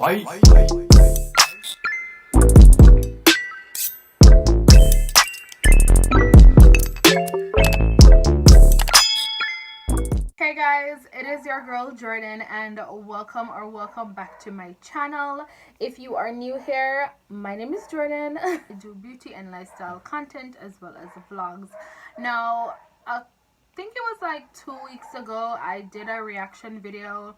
Hey guys, it is your girl Jordan and welcome back to my channel. If you are new here, my name is Jordan. I do beauty and lifestyle content as well as vlogs. Now, I think it was like 2 weeks ago I did a reaction video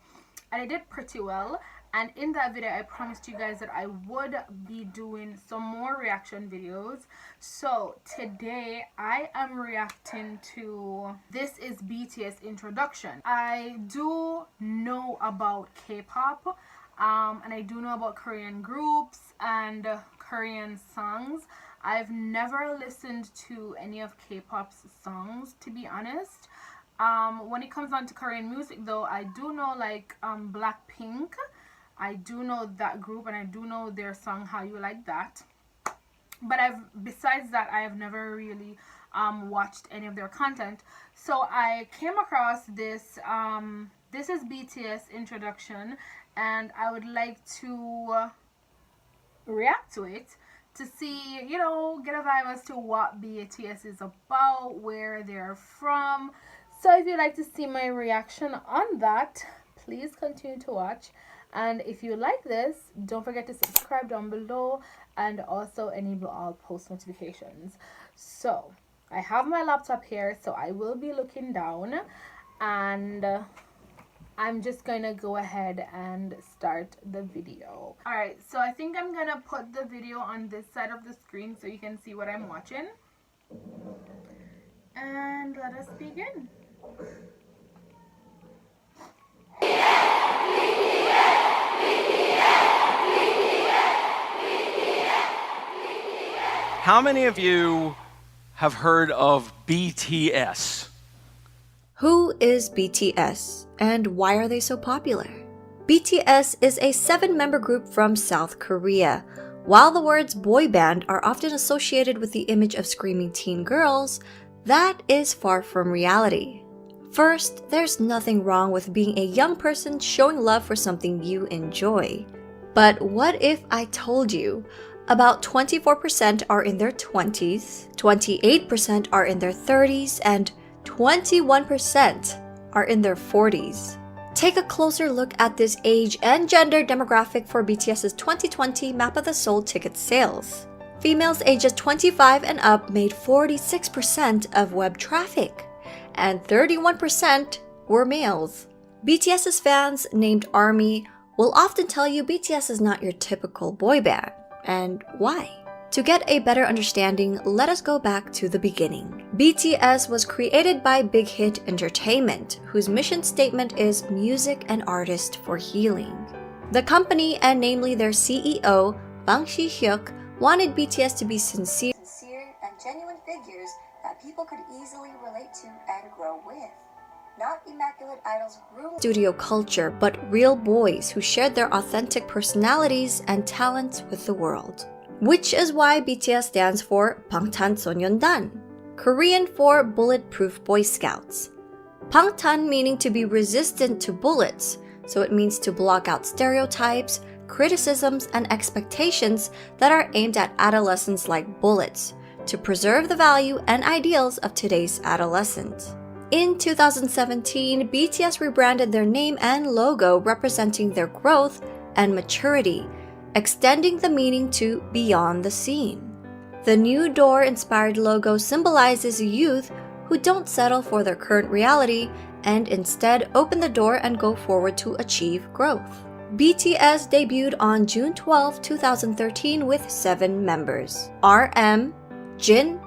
and I did pretty well. And in that video I promised you guys that I would be doing some more reaction videos. So today I am reacting to This Is BTS Introduction. I do know about K-pop and I do know about Korean groups and Korean songs. I've never listened to any of K-pop's songs, to be honest. When it comes on to Korean music though, I do know like Blackpink. I do know that group and I do know their song How You Like That. But besides that, I have never really watched any of their content. So I came across this This Is BTS Introduction and I would like to react to it to see, you know, get a vibe as to what BTS is about, where they're from. So if you'd like to see my reaction on that, please continue to watch. And if you like this, don't forget to subscribe down below and also enable all post notifications. So I have my laptop here, so I will be looking down and I'm just gonna go ahead and start the video. Alright, so I think I'm gonna put the video on this side of the screen so you can see what I'm watching. And let us begin. How many of you have heard of BTS? Who is BTS and why are they so popular? BTS is a 7-member group from South Korea. While the words boy band are often associated with the image of screaming teen girls, that is far from reality. First, there's nothing wrong with being a young person showing love for something you enjoy. But what if I told you about 24% are in their 20s, 28% are in their 30s, and 21% are in their 40s. Take a closer look at this age and gender demographic for BTS's 2020 Map of the Soul ticket sales. Females ages 25 and up made 46% of web traffic, and 31% were males. BTS's fans, named ARMY, will often tell you BTS is not your typical boy band. And why? To get a better understanding, let us go back to the beginning. BTS was created by Big Hit Entertainment, whose mission statement is music and artist for healing. The company, and namely their CEO, Bang Si-hyuk, wanted BTS to be sincere and genuine figures that people could easily relate to and grow with. Not immaculate idols groomed studio culture, but real boys who shared their authentic personalities and talents with the world. Which is why BTS stands for 방탄소년단, Korean for Bulletproof Boy Scouts. Bangtan meaning to be resistant to bullets, so it means to block out stereotypes, criticisms, and expectations that are aimed at adolescents like bullets, to preserve the value and ideals of today's adolescent. In 2017, BTS rebranded their name and logo representing their growth and maturity, extending the meaning to beyond the scene. The new door-inspired logo symbolizes youth who don't settle for their current reality and instead open the door and go forward to achieve growth. BTS debuted on June 12, 2013 with 7 members: RM, Jin,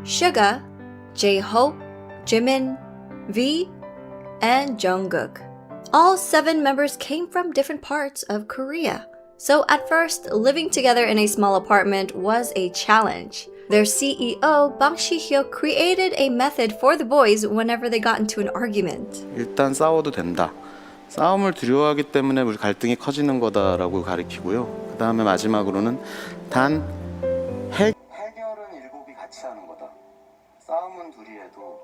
Suga, J-Hope, Jimin, V, and Jungkook. All 7 members came from different parts of Korea. So at first, living together in a small apartment was a challenge. Their CEO, Bang Si-hyuk, created a method for the boys whenever they got into an argument. 일단 싸워도 된다. 싸움을 두려워하기 때문에 우리 갈등이 커지는 거다라고 가리키고요. 그 다음에 마지막으로는 단 해결은 7이 같이 하는 거다. 싸움은 둘이 해도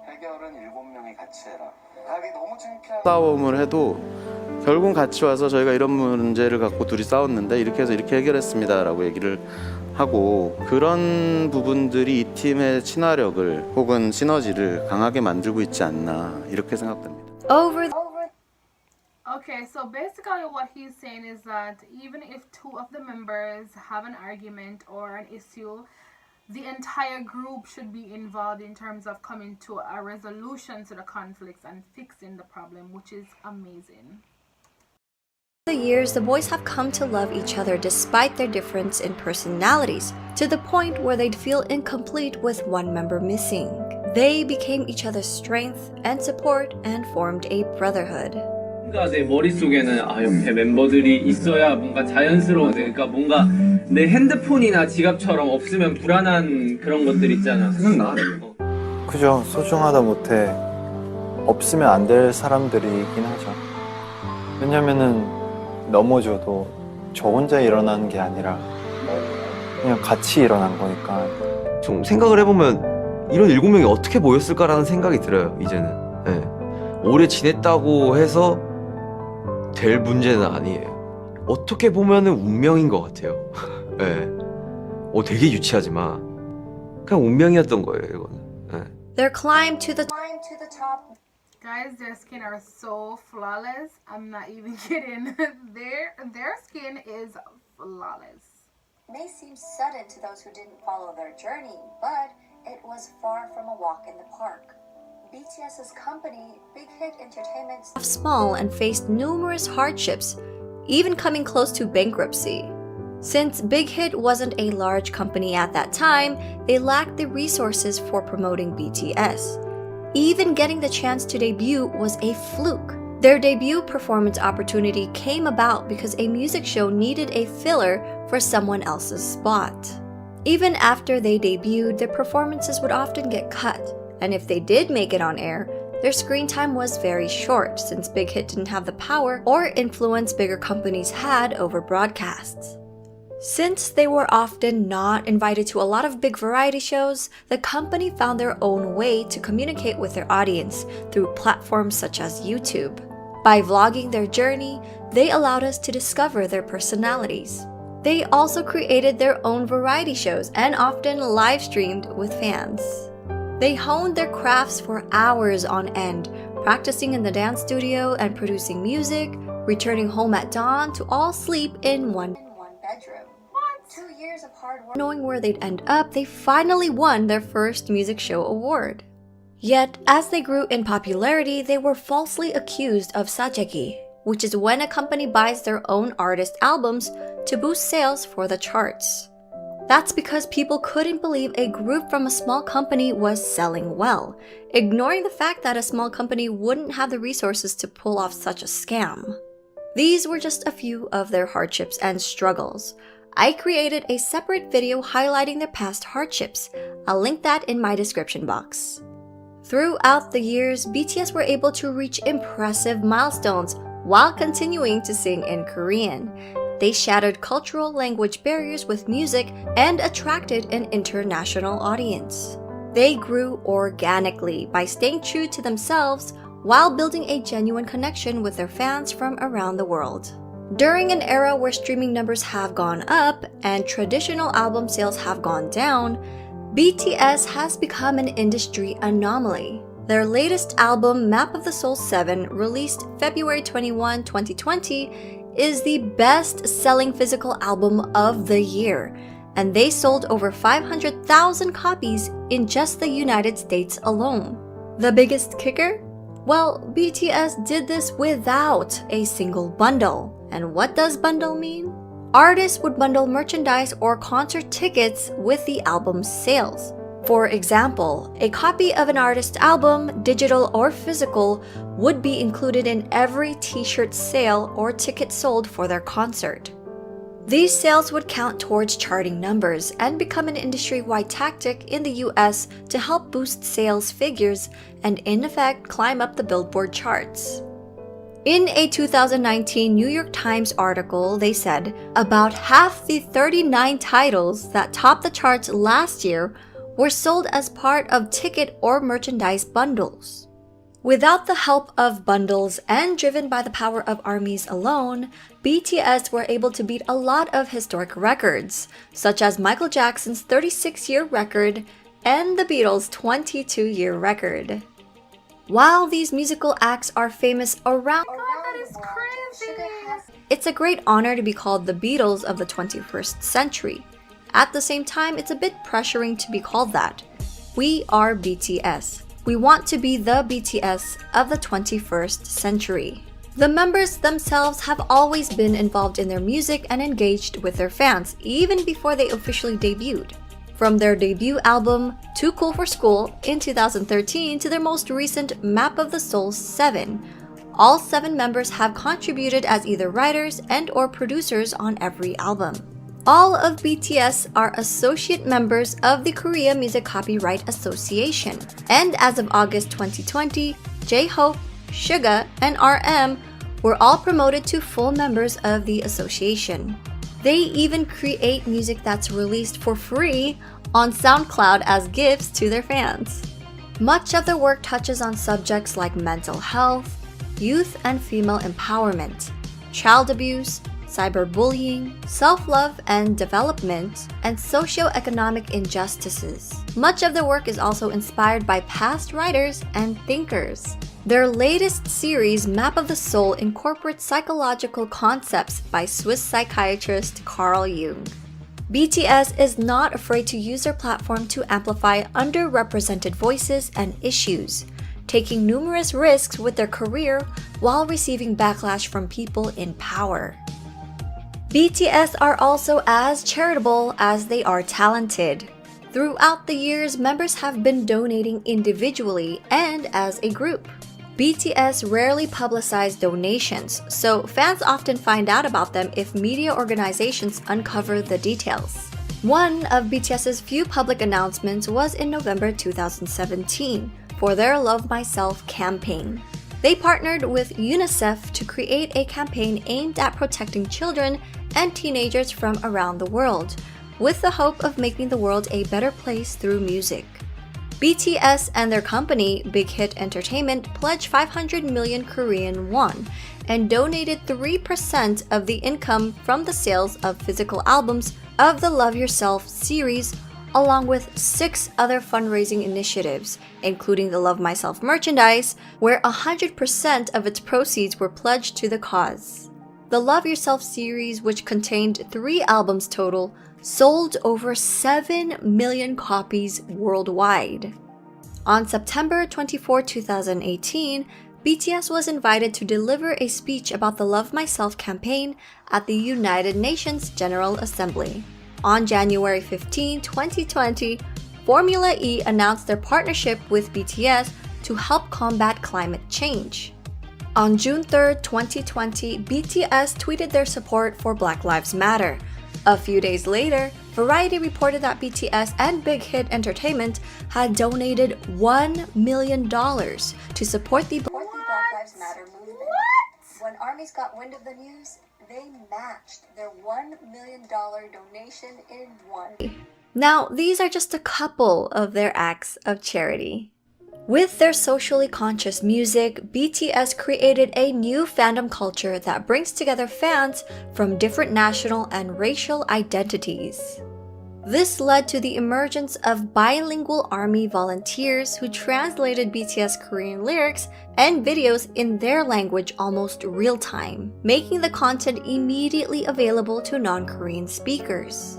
해결은 7명이 같이 해라. 답이 너무 창피한 싸움을 해도 결국은 같이 와서 저희가 이런 문제를 갖고 둘이 싸웠는데 이렇게 해서 이렇게 해결했습니다라고 얘기를 하고 그런 부분들이 이 팀의 친화력을 혹은 시너지를 강하게 만들고 있지 않나 이렇게 생각됩니다. Over Okay, so basically what he's saying is that even if two of the members have an argument or an issue, the entire group should be involved in terms of coming to a resolution to the conflicts and fixing the problem, which is amazing. the years, the boys have come to love each other despite their difference in personalities, to the point where they'd feel incomplete with one member missing. They became each other's strength and support and formed a brotherhood. 뭔가 내 머릿속에는 옆에 멤버들이 있어야 뭔가 자연스러워. 그러니까 뭔가 내 핸드폰이나 지갑처럼 없으면 불안한 그런 것들 있잖아. 생각나? 그죠. 소중하다 못해 없으면 안 될 사람들이긴 하죠. 왜냐면은 넘어져도 저 혼자 일어나는 게 아니라 그냥 같이 일어난 거니까. 좀 생각을 해보면 이런 7명이 어떻게 모였을까라는 생각이 들어요. 이제는. 네. 오래 지냈다고 해서 될 문제는 아니에요. 어떻게 보면은 운명인 것 같아요. 네. 되게 유치하지만 그냥 운명이었던 거예요, 이거는. 네. Their climb to the Climb to the top. Guys, their skin are so flawless. I'm not even kidding. Their skin is flawless. May seem sudden to those who didn't follow their journey, but it was far from a walk in the park. BTS's company, Big Hit Entertainment, small and faced numerous hardships, even coming close to bankruptcy. Since Big Hit wasn't a large company at that time, they lacked the resources for promoting BTS. Even getting the chance to debut was a fluke. Their debut performance opportunity came about because a music show needed a filler for someone else's spot. Even after they debuted, their performances would often get cut, and if they did make it on air, their screen time was very short since Big Hit didn't have the power or influence bigger companies had over broadcasts. Since they were often not invited to a lot of big variety shows, the company found their own way to communicate with their audience through platforms such as YouTube. By vlogging their journey, they allowed us to discover their personalities. They also created their own variety shows and often live streamed with fans. They honed their crafts for hours on end, practicing in the dance studio and producing music, returning home at dawn to all sleep in one bedroom. 2 years of hard work. Knowing where they'd end up, they finally won their first music show award. Yet, as they grew in popularity, they were falsely accused of sajegi, which is when a company buys their own artist albums to boost sales for the charts. That's because people couldn't believe a group from a small company was selling well, ignoring the fact that a small company wouldn't have the resources to pull off such a scam. These were just a few of their hardships and struggles. I created a separate video highlighting their past hardships. I'll link that in my description box. Throughout the years, BTS were able to reach impressive milestones while continuing to sing in Korean. They shattered cultural language barriers with music and attracted an international audience. They grew organically by staying true to themselves while building a genuine connection with their fans from around the world. During an era where streaming numbers have gone up and traditional album sales have gone down, BTS has become an industry anomaly. Their latest album, Map of the Soul 7, released February 21, 2020, is the best-selling physical album of the year, and they sold over 500,000 copies in just the United States alone. The biggest kicker? Well, BTS did this without a single bundle. And what does bundle mean? Artists would bundle merchandise or concert tickets with the album's sales. For example, a copy of an artist's album, digital or physical, would be included in every t-shirt sale or ticket sold for their concert. These sales would count towards charting numbers and become an industry-wide tactic in the US to help boost sales figures and in effect climb up the Billboard charts. In a 2019 New York Times article, they said about half the 39 titles that topped the charts last year were sold as part of ticket or merchandise bundles. Without the help of bundles and driven by the power of armies alone, BTS were able to beat a lot of historic records, such as Michael Jackson's 36-year record and the Beatles' 22-year record. While these musical acts are famous around God, that is crazy. it's a great honor to be called the Beatles of the 21st century. At the same time, it's a bit pressuring to be called that. We are BTS. We want to be the BTS of the 21st century. The members themselves have always been involved in their music and engaged with their fans, even before they officially debuted. From their debut album, Too Cool for School, in 2013 to their most recent Map of the Soul 7, all 7 members have contributed as either writers and/or producers on every album. All of BTS are associate members of the Korea Music Copyright Association, and as of August 2020, J-Hope, Suga, and RM were all promoted to full members of the association. They even create music that's released for free on SoundCloud as gifts to their fans. Much of their work touches on subjects like mental health, youth and female empowerment, child abuse, cyberbullying, self-love and development, and socio-economic injustices. Much of their work is also inspired by past writers and thinkers. Their latest series, Map of the Soul, incorporates psychological concepts by Swiss psychiatrist Carl Jung. BTS is not afraid to use their platform to amplify underrepresented voices and issues, taking numerous risks with their career while receiving backlash from people in power. BTS are also as charitable as they are talented. Throughout the years, members have been donating individually and as a group. BTS rarely publicize donations, so fans often find out about them if media organizations uncover the details. One of BTS's few public announcements was in November 2017 for their Love Myself campaign. They partnered with UNICEF to create a campaign aimed at protecting children and teenagers from around the world, with the hope of making the world a better place through music. BTS and their company, Big Hit Entertainment, pledged 500 million Korean won and donated 3% of the income from the sales of physical albums of the Love Yourself series, along with 6 other fundraising initiatives, including the Love Myself merchandise, where 100% of its proceeds were pledged to the cause. The Love Yourself series, which contained 3 albums total, sold over 7 million copies worldwide. On September 24, 2018, BTS was invited to deliver a speech about the Love Myself campaign at the United Nations General Assembly. On January 15, 2020, Formula E announced their partnership with BTS to help combat climate change. On June 3, 2020, BTS tweeted their support for Black Lives Matter. A few days later, Variety reported that BTS and Big Hit Entertainment had donated $1 million to support the Black Lives Matter movement. When armies got wind of the news, they matched their $1 million donation in one. Now, these are just a couple of their acts of charity. With their socially conscious music, BTS created a new fandom culture that brings together fans from different national and racial identities. This led to the emergence of bilingual ARMY volunteers who translated BTS Korean lyrics and videos in their language almost real time, making the content immediately available to non-Korean speakers.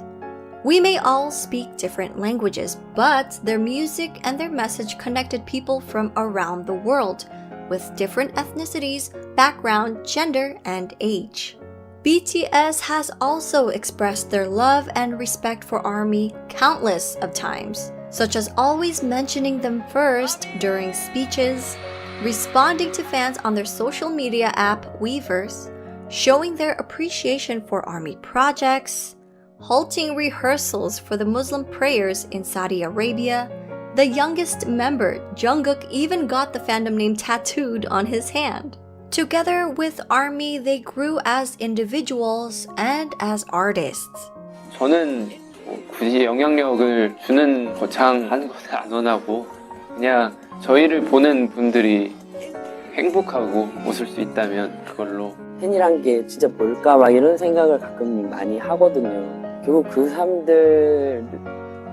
We may all speak different languages, but their music and their message connected people from around the world, with different ethnicities, background, gender, and age. BTS has also expressed their love and respect for ARMY countless of times, such as always mentioning them first during speeches, responding to fans on their social media app Weverse, showing their appreciation for ARMY projects, halting rehearsals for the Muslim prayers in Saudi Arabia. The youngest member, Jungkook, even got the fandom name tattooed on his hand. Together with ARMY, they grew as individuals and as artists. 저는 굳이 영향력을 주는 거창한 것을 안 원하고 그냥 저희를 보는 분들이 행복하고 웃을 수 있다면 그걸로 팬이란 게 진짜 뭘까 막 이런 생각을 가끔 많이 하거든요. 결국 그 사람들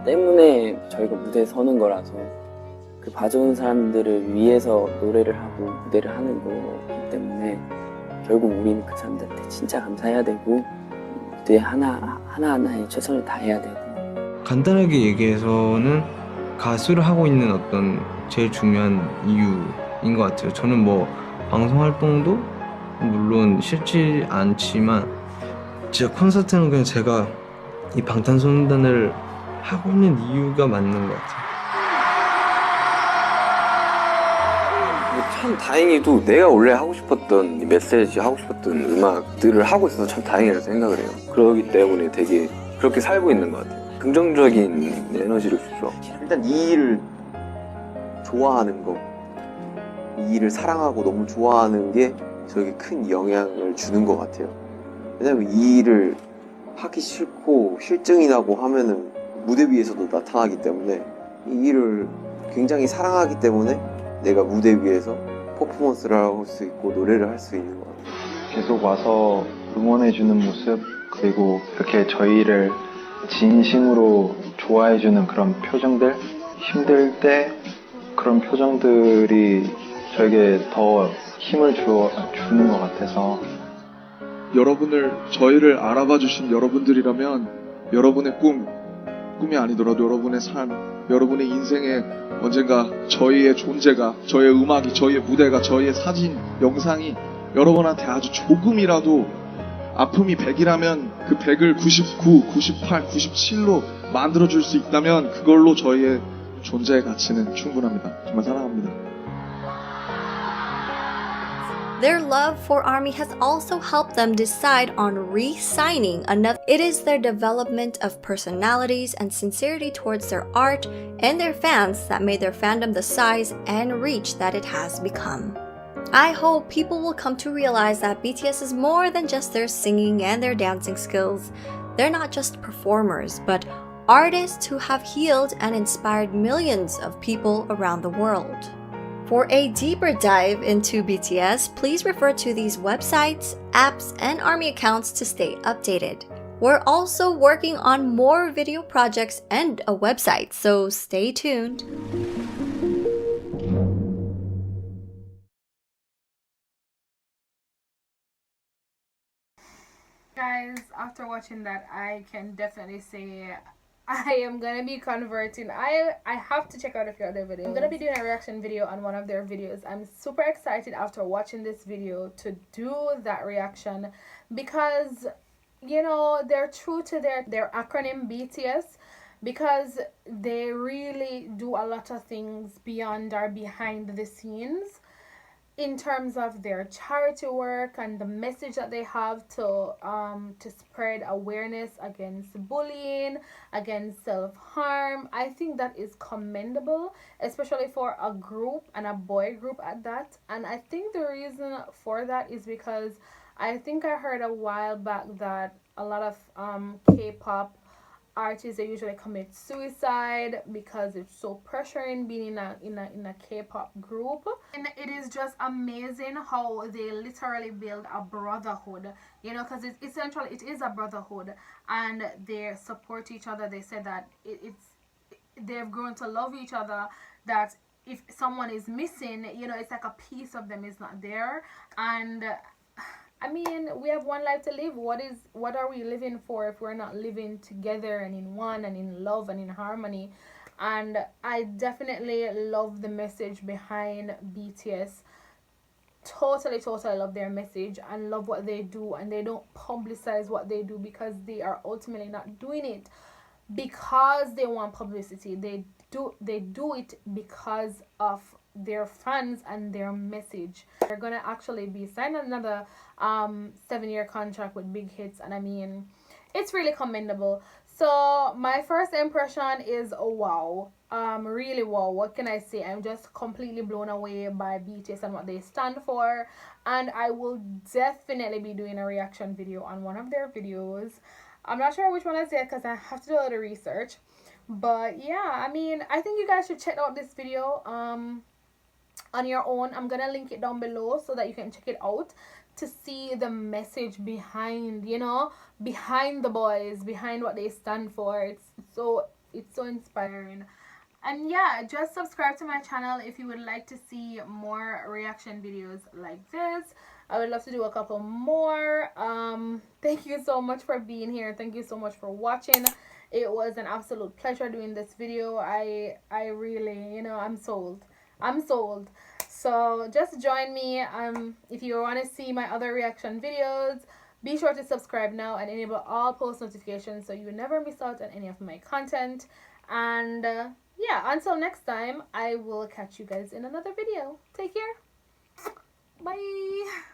때문에 저희가 무대에 서는 거라서 그 봐주는 사람들을 위해서 노래를 하고 무대를 하는 거기 때문에 결국 우리는 그 사람들한테 진짜 감사해야 되고 무대 하나하나에 최선을 다해야 되고. 간단하게 얘기해서는 가수를 하고 있는 어떤 제일 중요한 이유인 것 같아요. 저는 뭐 방송 활동도 물론 싫지 않지만 진짜 콘서트는 그냥 제가 이 방탄소년단을 하고 있는 이유가 맞는 것 같아요. 참 다행히도 내가 원래 하고 싶었던 메시지 하고 싶었던 음악들을 하고 있어서 참 다행이라고 생각을 해요. 그러기 때문에 되게 그렇게 살고 있는 것 같아요. 긍정적인 에너지를 주죠. 일단 이 일을 좋아하는 거, 이 일을 사랑하고 너무 좋아하는 게 저에게 큰 영향을 주는 것 같아요. 왜냐면 이 일을 하기 싫고 실증이 나고 하면은 무대 위에서도 나타나기 때문에 이 일을 굉장히 사랑하기 때문에 내가 무대 위에서 퍼포먼스를 할 수 있고 노래를 할 수 있는 것 같아요. 계속 와서 응원해주는 모습, 그리고 이렇게 저희를 진심으로 좋아해주는 그런 표정들, 힘들 때 그런 표정들이 저에게 더 힘을 주는 것 같아서. 저희를 알아봐 주신 여러분들이라면 여러분의 꿈이 아니더라도 여러분의 삶, 여러분의 인생에 언젠가 저희의 존재가, 저희의 음악이, 저희의 무대가, 저희의 사진, 영상이 여러분한테 아주 조금이라도 아픔이 100이라면 그 100을 99, 98, 97로 만들어줄 수 있다면 그걸로 저희의 존재의 가치는 충분합니다. 정말 사랑합니다. Their love for ARMY has also helped them decide on re-signing another. It is their development of personalities and sincerity towards their art and their fans that made their fandom the size and reach that it has become. I hope people will come to realize that BTS is more than just their singing and their dancing skills. They're not just performers, but artists who have healed and inspired millions of people around the world. For a deeper dive into BTS, please refer to these websites, apps, and ARMY accounts to stay updated. We're also working on more video projects and a website, so stay tuned. Guys, after watching that, I can definitely say I am gonna be converting. I have to check out a few other videos. I'm gonna be doing a reaction video on one of their videos. I'm super excited after watching this video to do that reaction because, you know, they're true to their acronym BTS, because they really do a lot of things beyond or behind the scenes in terms of their charity work and the message that they have to spread awareness against bullying, against self-harm. I think that is commendable, especially for a group, and a boy group at that. And I think the reason for that is because I think I heard a while back that a lot of K-pop artists, they usually commit suicide because it's so pressuring being in a K-pop group. And it is just amazing how they literally build a brotherhood, you know, because it's essentially, it is a brotherhood, and they support each other. They said that they've grown to love each other, that if someone is missing, you know, it's like a piece of them is not there. And I mean, we have one life to live. What are we living for if we're not living together and in one and in love and in harmony? And I definitely love the message behind BTS. Totally love their message and love what they do, and they don't publicize what they do because they are ultimately not doing it because they want publicity. They do it because of their fans and their message. They're gonna actually be signing another 7-year contract with Big Hits, and I mean, it's really commendable. So my first impression is wow, really wow. What can I say? I'm just completely blown away by BTS and what they stand for, and I will definitely be doing a reaction video on one of their videos. I'm not sure which one is it because I have to do a little research, but yeah, I mean, I think you guys should check out this video. on your own. I'm gonna link it down below so that you can check it out to see the message behind, you know, behind the boys, behind what they stand for. It's so inspiring. And yeah, just subscribe to my channel if you would like to see more reaction videos like this. I would love to do a couple more. Thank you so much for being here. Thank you so much for watching. It was an absolute pleasure doing this video. I really, you know, I'm sold. I'm sold. So just join me if you want to see my other reaction videos. Be sure to subscribe now and enable all post notifications so you never miss out on any of my content. And yeah, until next time, I will catch you guys in another video. Take care. Bye.